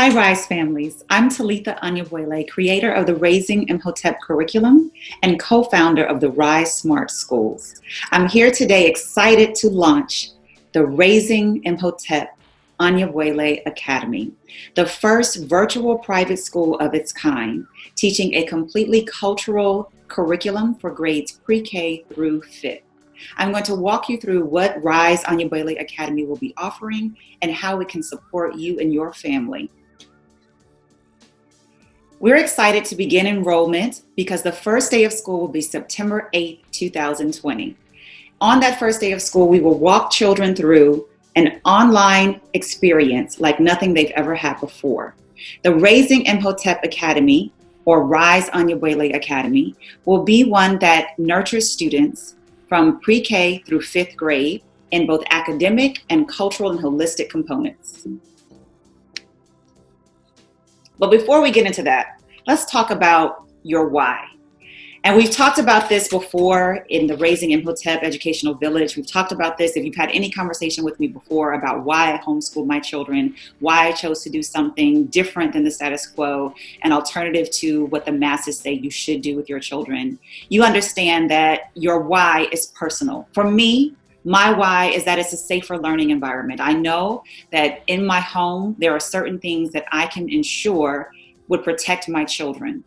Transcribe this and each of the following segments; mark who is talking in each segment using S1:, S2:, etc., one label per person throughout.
S1: Hi, RISE families. I'm Talitha Anyabwele, creator of the Raising Imhotep curriculum and co-founder of the RISE Smart Schools. I'm here today excited to launch the Raising Imhotep Anyabwelè Academy, the first virtual private school of its kind, teaching a completely cultural curriculum for grades pre-K through 5th. I'm going to walk you through what RISE Anyabwelè Academy will be offering and how it can support you and your family. We're excited to begin enrollment because the first day of school will be September 8, 2020. On that first day of school, we will walk children through an online experience like nothing they've ever had before. The Raising Imhotep Academy, or RISE Anyabwelè Academy, will be one that nurtures students from pre-K through 5th grade in both academic and cultural and holistic components. But before we get into that, let's talk about your why. And we've talked about this before in the Raising Imhotep Educational Village. We've talked about this if you've had any conversation with me before about why I homeschooled my children, why I chose to do something different than the status quo, an alternative to what the masses say you should do with your children. You understand that your why is personal. For me, my why is that it's a safer learning environment. I know that in my home, there are certain things that I can ensure would protect my children.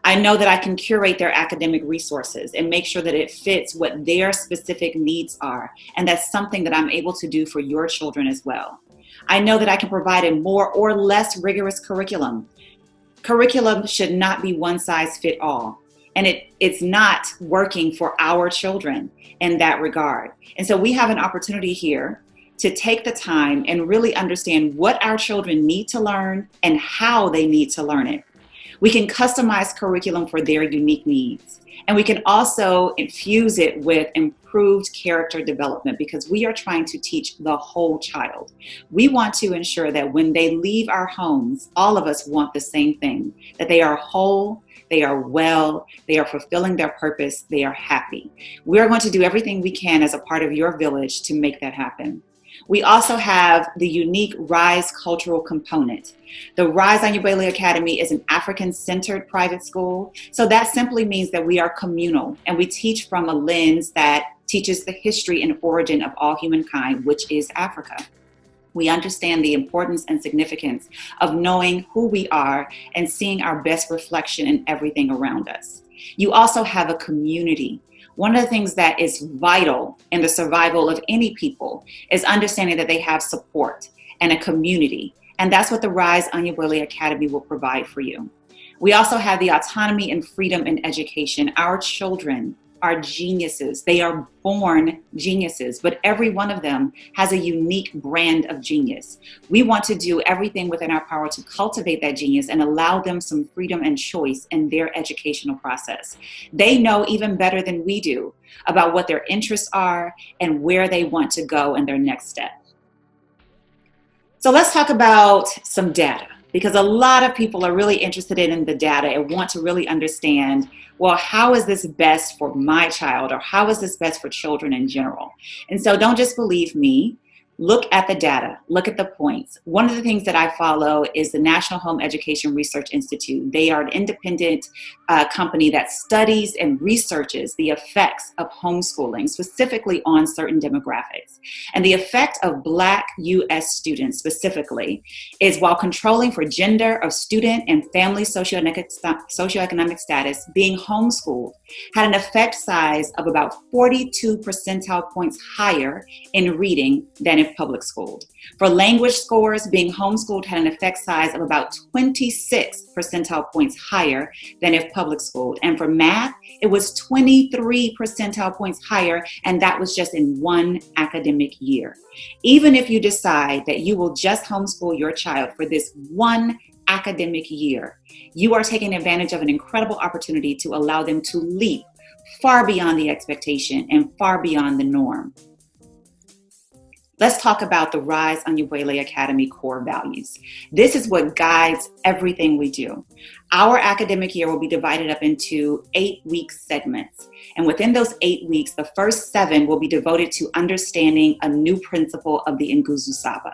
S1: I know that I can curate their academic resources and make sure that it fits what their specific needs are. And that's something that I'm able to do for your children as well. I know that I can provide a more or less rigorous curriculum. Curriculum should not be one size fit all. And it's not working for our children in that regard. And so we have an opportunity here to take the time and really understand what our children need to learn and how they need to learn it. We can customize curriculum for their unique needs. And we can also infuse it with improved character development because we are trying to teach the whole child. We want to ensure that when they leave our homes, all of us want the same thing, that they are whole, they are well, they are fulfilling their purpose, they are happy. We are going to do everything we can as a part of your village to make that happen. We also have the unique RISE cultural component. The RISE Anyabwelè Academy is an African-centered private school. So that simply means that we are communal and we teach from a lens that teaches the history and origin of all humankind, which is Africa. We understand the importance and significance of knowing who we are and seeing our best reflection in everything around us. You also have a community. One of the things that is vital in the survival of any people is understanding that they have support and a community. And that's what the RISE Anyabwelè Academy will provide for you. We also have the autonomy and freedom in education. Our children are geniuses. They are born geniuses, but every one of them has a unique brand of genius. We want to do everything within our power to cultivate that genius and allow them some freedom and choice in their educational process. They know even better than we do about what their interests are and where they want to go in their next step. So let's talk about some data, because a lot of people are really interested in the data and want to really understand, well, how is this best for my child, or how is this best for children in general? And so don't just believe me. Look at the data, look at the points. One of the things that I follow is the National Home Education Research Institute. They are an independent company that studies and researches the effects of homeschooling, specifically on certain demographics. And the effect of Black U.S. students specifically is, while controlling for gender of student and family socioeconomic status, being homeschooled had an effect size of about 42 percentile points higher in reading than if public schooled. For language scores, being homeschooled had an effect size of about 26 percentile points higher than if public schooled. And for math, it was 23 percentile points higher, and that was just in one academic year. Even if you decide that you will just homeschool your child for this one academic year, you are taking advantage of an incredible opportunity to allow them to leap far beyond the expectation and far beyond the norm. Let's talk about the RISE Anyabwelè Academy core values. This is what guides everything we do. Our academic year will be divided up into 8-week segments. And within those 8 weeks, the first 7 will be devoted to understanding a new principle of the Nguzo Saba.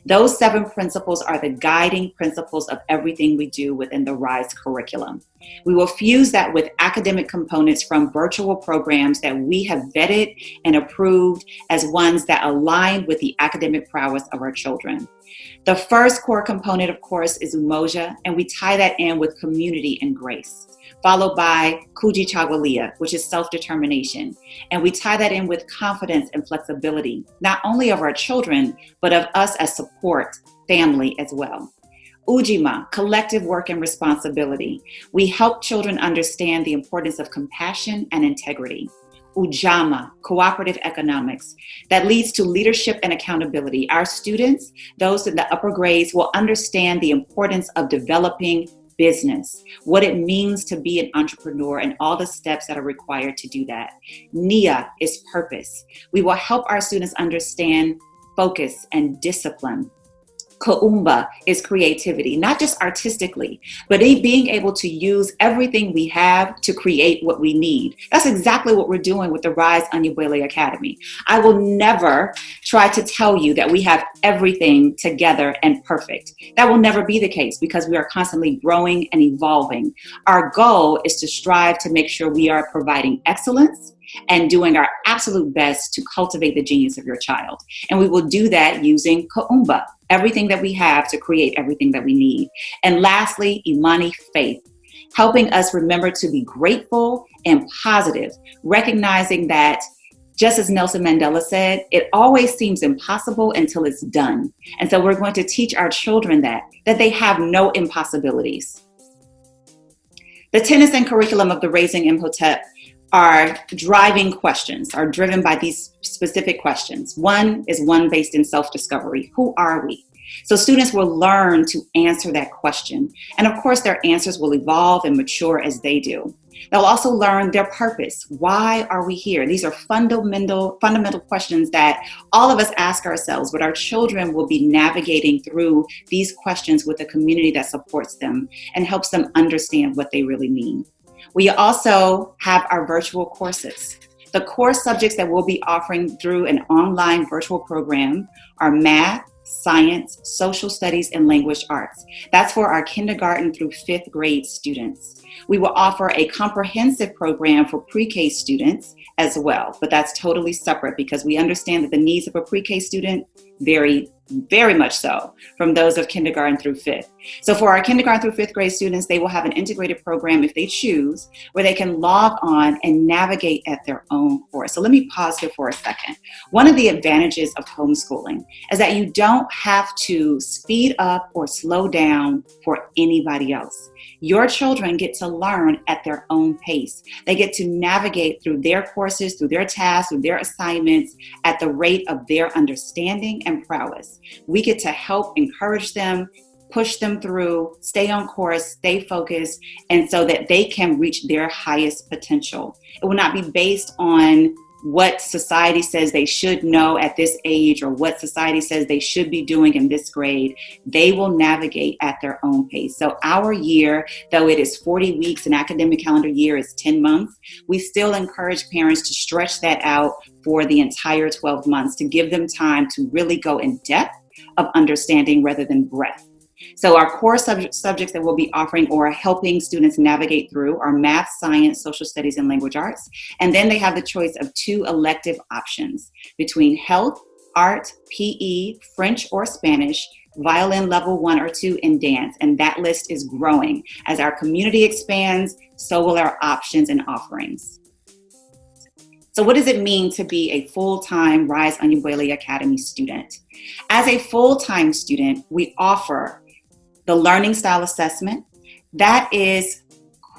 S1: Those 7 principles are the guiding principles of everything we do within the RISE curriculum. We will fuse that with academic components from virtual programs that we have vetted and approved as ones that align with the academic prowess of our children. The first core component, of course, is umoja, and we tie that in with community and grace, followed by kujichagulia, which is self-determination. And we tie that in with confidence and flexibility, not only of our children, but of us as support, family as well. Ujima, collective work and responsibility. We help children understand the importance of compassion and integrity. Ujama, cooperative economics, that leads to leadership and accountability. Our students, those in the upper grades, will understand the importance of developing business, what it means to be an entrepreneur, and all the steps that are required to do that. Nia is purpose. We will help our students understand focus and discipline. Kaumba is creativity, not just artistically, but being able to use everything we have to create what we need. That's exactly what we're doing with the RISE Anyabwelè Academy. I will never try to tell you that we have everything together and perfect. That will never be the case because we are constantly growing and evolving. Our goal is to strive to make sure we are providing excellence and doing our absolute best to cultivate the genius of your child. And we will do that using Kaumba, everything that we have to create everything that we need. And lastly, Imani, faith, helping us remember to be grateful and positive, recognizing that, just as Nelson Mandela said, it always seems impossible until it's done. And so we're going to teach our children that they have no impossibilities. The tenets and curriculum of the Raising Imhotep are driven by these specific questions. One is one based in self-discovery. Who are we? So students will learn to answer that question. And of course, their answers will evolve and mature as they do. They'll also learn their purpose. Why are we here? These are fundamental questions that all of us ask ourselves, but our children will be navigating through these questions with a community that supports them and helps them understand what they really mean. We also have our virtual courses. The core subjects that we'll be offering through an online virtual program are math, science, social studies, and language arts. That's for our kindergarten through 5th grade students. We will offer a comprehensive program for pre-K students as well, but that's totally separate because we understand that the needs of a pre-K student vary very much so from those of kindergarten through 5th. So for our kindergarten through 5th grade students, they will have an integrated program if they choose, where they can log on and navigate at their own course. So let me pause here for a second. One of the advantages of homeschooling is that you don't have to speed up or slow down for anybody else. Your children get to learn at their own pace. They get to navigate through their courses, through their tasks, through their assignments at the rate of their understanding and prowess. We get to help encourage them, push them through, stay on course, stay focused, and so that they can reach their highest potential. It will not be based on what society says they should know at this age or what society says they should be doing in this grade. They will navigate at their own pace. So our year, though it is 40 weeks, an academic calendar year is 10 months, we still encourage parents to stretch that out for the entire 12 months to give them time to really go in depth of understanding rather than breadth. So our core subjects that we'll be offering or helping students navigate through are math, science, social studies, and language arts. And then they have the choice of 2 elective options between health, art, PE, French or Spanish, violin level 1 or 2, and dance. And that list is growing. As our community expands, so will our options and offerings. So what does it mean to be a full-time RISE Anyabwelè Academy student? As a full-time student, we offer the learning style assessment. That is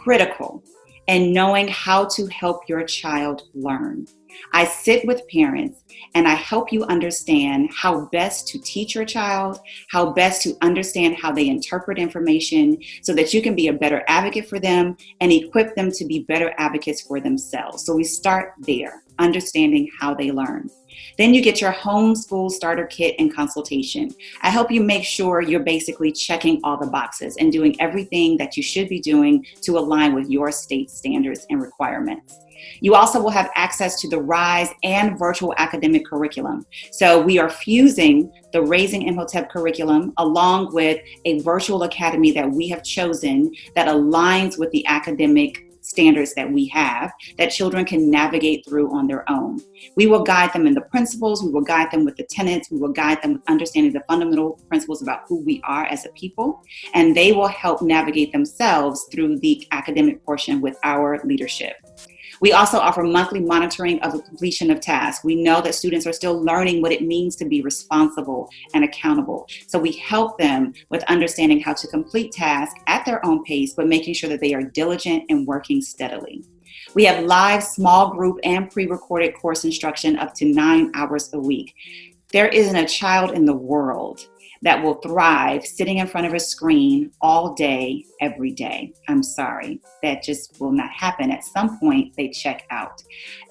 S1: critical in knowing how to help your child learn. I sit with parents and I help you understand how best to teach your child, how best to understand how they interpret information so that you can be a better advocate for them and equip them to be better advocates for themselves. So we start there. understanding how they learn. Then you get your homeschool starter kit and consultation. I help you make sure you're basically checking all the boxes and doing everything that you should be doing to align with your state standards and requirements. You also will have access to the RISE and virtual academic curriculum. So we are fusing the Raising Imhotep curriculum along with a virtual academy that we have chosen that aligns with the academic standards that we have that children can navigate through on their own. We will guide them in the principles, we will guide them with the tenets, we will guide them with understanding the fundamental principles about who we are as a people, and they will help navigate themselves through the academic portion with our leadership. We also offer monthly monitoring of the completion of tasks. We know that students are still learning what it means to be responsible and accountable. So we help them with understanding how to complete tasks at their own pace, but making sure that they are diligent and working steadily. We have live small group and pre-recorded course instruction up to 9 hours a week. There isn't a child in the world that will thrive sitting in front of a screen all day, every day. I'm sorry, that just will not happen. At some point, they check out,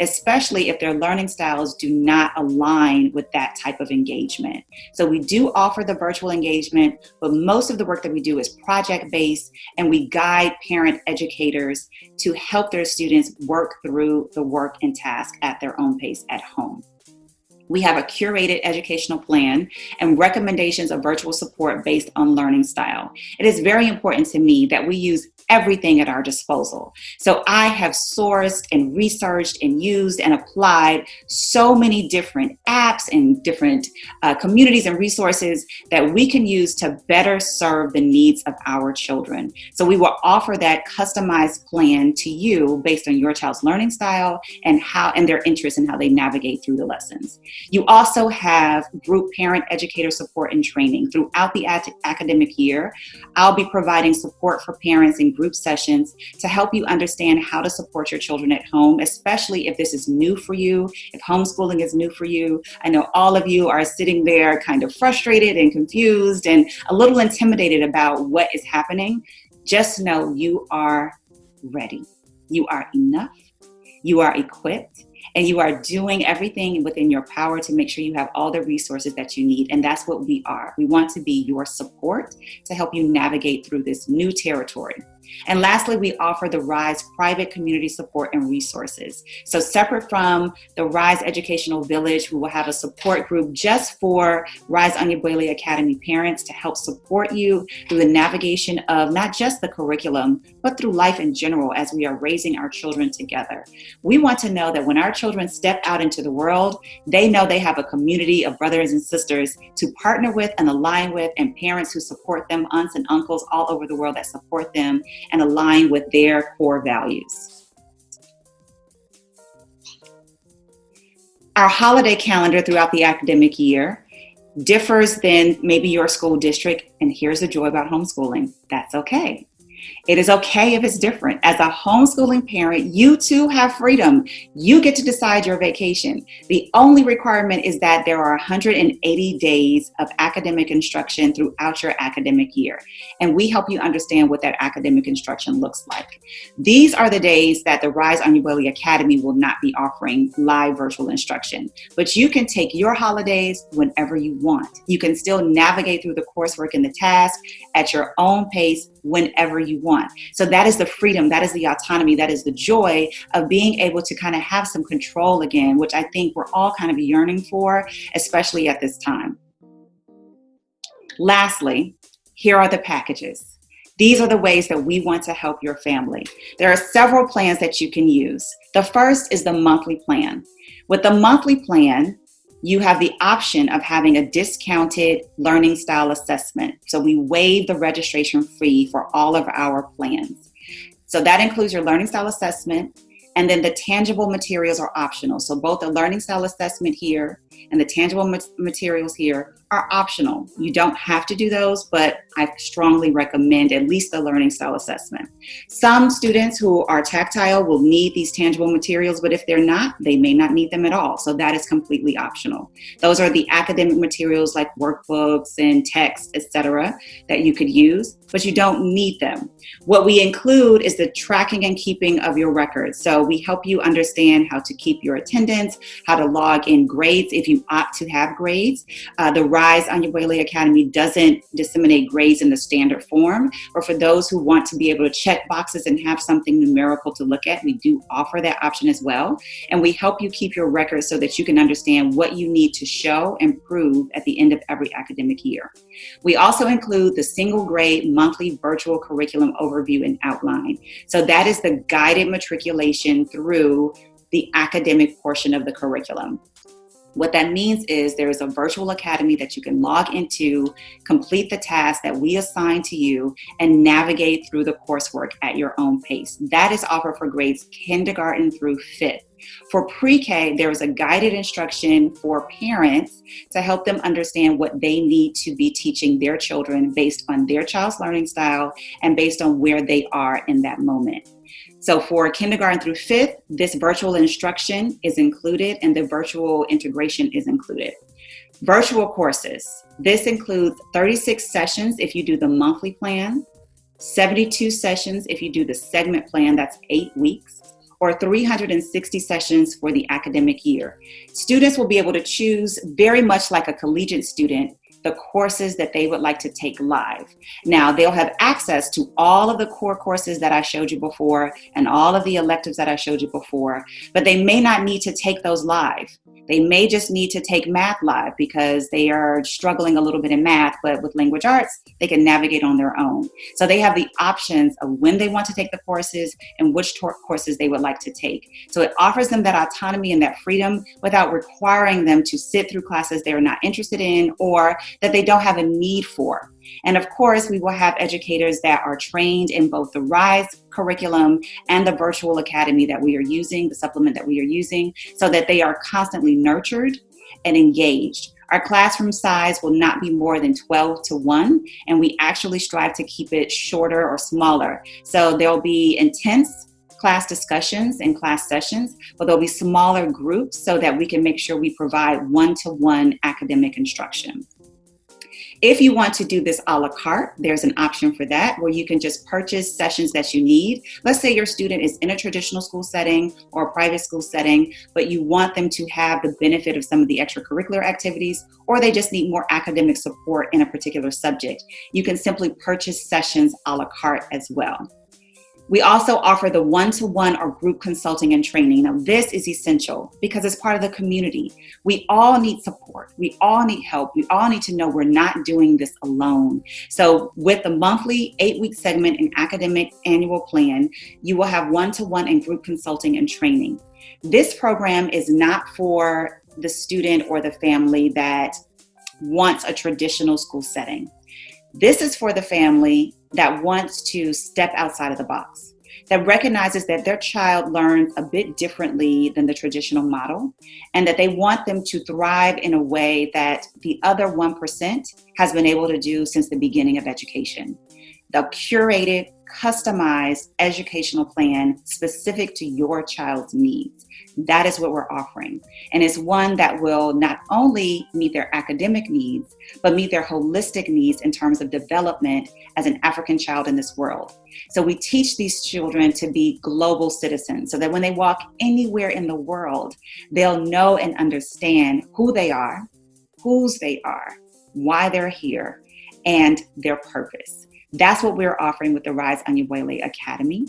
S1: especially if their learning styles do not align with that type of engagement. So we do offer the virtual engagement, but most of the work that we do is project-based, and we guide parent educators to help their students work through the work and task at their own pace at home. We have a curated educational plan and recommendations of virtual support based on learning style. It is very important to me that we use everything at our disposal. So I have sourced and researched and used and applied so many different apps and different communities and resources that we can use to better serve the needs of our children. So we will offer that customized plan to you based on your child's learning style and their interests and how they navigate through the lessons. You also have group parent educator support and training throughout the academic year. I'll be providing support for parents in group sessions to help you understand how to support your children at home, especially if this is new for you, if homeschooling is new for you. I know all of you are sitting there kind of frustrated and confused and a little intimidated about what is happening. Just know you are ready. You are enough. You are equipped. And you are doing everything within your power to make sure you have all the resources that you need. And that's what we are. We want to be your support to help you navigate through this new territory. And lastly, we offer the RISE private community support and resources. So separate from the RISE Educational Village, we will have a support group just for RISE Anyabwelè Academy parents to help support you through the navigation of not just the curriculum, but through life in general as we are raising our children together. We want to know that when our children step out into the world, they know they have a community of brothers and sisters to partner with and align with, and parents who support them, aunts and uncles all over the world that support them and align with their core values. Our holiday calendar throughout the academic year differs than maybe your school district, and here's the joy about homeschooling. That's okay. It is okay if it's different. As a homeschooling parent, you too have freedom. You get to decide your vacation. The only requirement is that there are 180 days of academic instruction throughout your academic year. And we help you understand what that academic instruction looks like. These are the days that the RISE Anyabwelè Academy will not be offering live virtual instruction. But you can take your holidays whenever you want. You can still navigate through the coursework and the task at your own pace whenever you want. So that is the freedom, that is the autonomy, that is the joy of being able to kind of have some control again, which I think we're all kind of yearning for, especially at this time. Lastly, here are the packages. These are the ways that we want to help your family. There are several plans that you can use. The first is the monthly plan. With the monthly plan, you have the option of having a discounted learning style assessment. So we waive the registration fee for all of our plans. So that includes your learning style assessment, and then the tangible materials are optional. So both the learning style assessment here and the tangible materials here are optional. You don't have to do those, but I strongly recommend at least the learning style assessment. Some students who are tactile will need these tangible materials, but if they're not, they may not need them at all. So that is completely optional. Those are the academic materials like workbooks and texts, etc., that you could use, but you don't need them. What we include is the tracking and keeping of your records. So we help you understand how to keep your attendance, how to log in grades if you opt to have grades. The RISE Anyabwelè Academy doesn't disseminate grades in the standard form, or for those who want to be able to check boxes and have something numerical to look at, we do offer that option as well. And we help you keep your records so that you can understand what you need to show and prove at the end of every academic year. We also include the single grade monthly virtual curriculum overview and outline. So that is the guided matriculation through the academic portion of the curriculum. What that means is there is a virtual academy that you can log into, complete the tasks that we assign to you, and navigate through the coursework at your own pace. That is offered for grades kindergarten through 5th. For pre-K, there is a guided instruction for parents to help them understand what they need to be teaching their children based on their child's learning style and based on where they are in that moment. So for kindergarten through 5th, this virtual instruction is included and the virtual integration is included. Virtual courses. This includes 36 sessions if you do the monthly plan, 72 sessions if you do the segment plan, that's 8 weeks, or 360 sessions for the academic year. Students will be able to choose, very much like a collegiate student, the courses that they would like to take live. Now, they'll have access to all of the core courses that I showed you before and all of the electives that I showed you before, but they may not need to take those live. They may just need to take math live because they are struggling a little bit in math, but with language arts, they can navigate on their own. So they have the options of when they want to take the courses and which courses they would like to take. So it offers them that autonomy and that freedom without requiring them to sit through classes they are not interested in or that they don't have a need for. And of course, we will have educators that are trained in both the RISE curriculum and the virtual academy that we are using, the supplement that we are using, so that they are constantly nurtured and engaged. Our classroom size will not be more than 12:1, and we actually strive to keep it shorter or smaller. So there'll be intense class discussions and class sessions, but there'll be smaller groups so that we can make sure we provide one-to-one academic instruction. If you want to do this a la carte, there's an option for that where you can just purchase sessions that you need. Let's say your student is in a traditional school setting or a private school setting, but you want them to have the benefit of some of the extracurricular activities, or they just need more academic support in a particular subject. You can simply purchase sessions a la carte as well. We also offer the one-to-one or group consulting and training. Now, this is essential because it's part of the community. We all need support. We all need help. We all need to know we're not doing this alone. So with the monthly 8-week segment and academic annual plan, you will have one-to-one and group consulting and training. This program is not for the student or the family that wants a traditional school setting. This is for the family that wants to step outside of the box, that recognizes that their child learns a bit differently than the traditional model, and that they want them to thrive in a way that the other 1% has been able to do since the beginning of education. The curated, customized educational plan specific to your child's needs. That is what we're offering. And it's one that will not only meet their academic needs, but meet their holistic needs in terms of development as an African child in this world. So we teach these children to be global citizens so that when they walk anywhere in the world, they'll know and understand who they are, whose they are, why they're here, and their purpose. That's what we're offering with the RISE Anyabwelè Academy.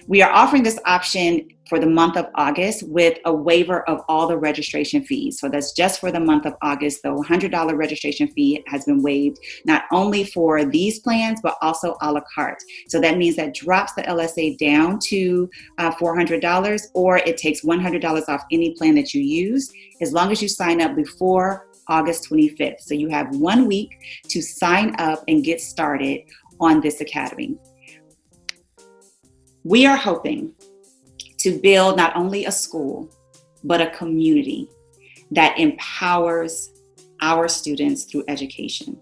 S1: We are offering this option for the month of August with a waiver of all the registration fees. So that's just for the month of August. The $100 registration fee has been waived, not only for these plans, but also a la carte. So that means that drops the LSA down to $400, or it takes $100 off any plan that you use, as long as you sign up before August 25th. So you have 1 week to sign up and get started on this academy. We are hoping to build not only a school, but a community that empowers our students through education.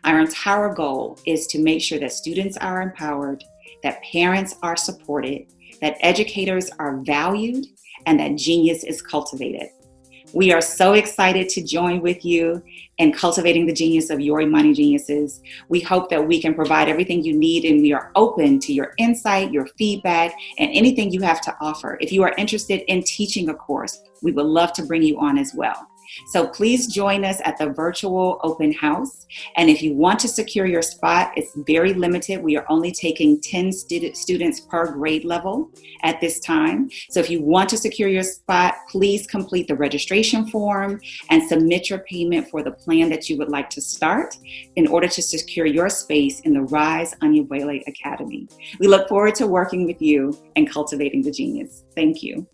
S1: Our entire goal is to make sure that students are empowered, that parents are supported, that educators are valued, and that genius is cultivated. We are so excited to join with you in cultivating the genius of your Imani Geniuses. We hope that we can provide everything you need, and we are open to your insight, your feedback, and anything you have to offer. If you are interested in teaching a course, we would love to bring you on as well. So please join us at the virtual open house. And if you want to secure your spot, it's very limited. We are only taking 10 students per grade level at this time. So if you want to secure your spot, please complete the registration form and submit your payment for the plan that you would like to start in order to secure your space in the RISE Anyabwelè Academy. We look forward to working with you and cultivating the genius. Thank you.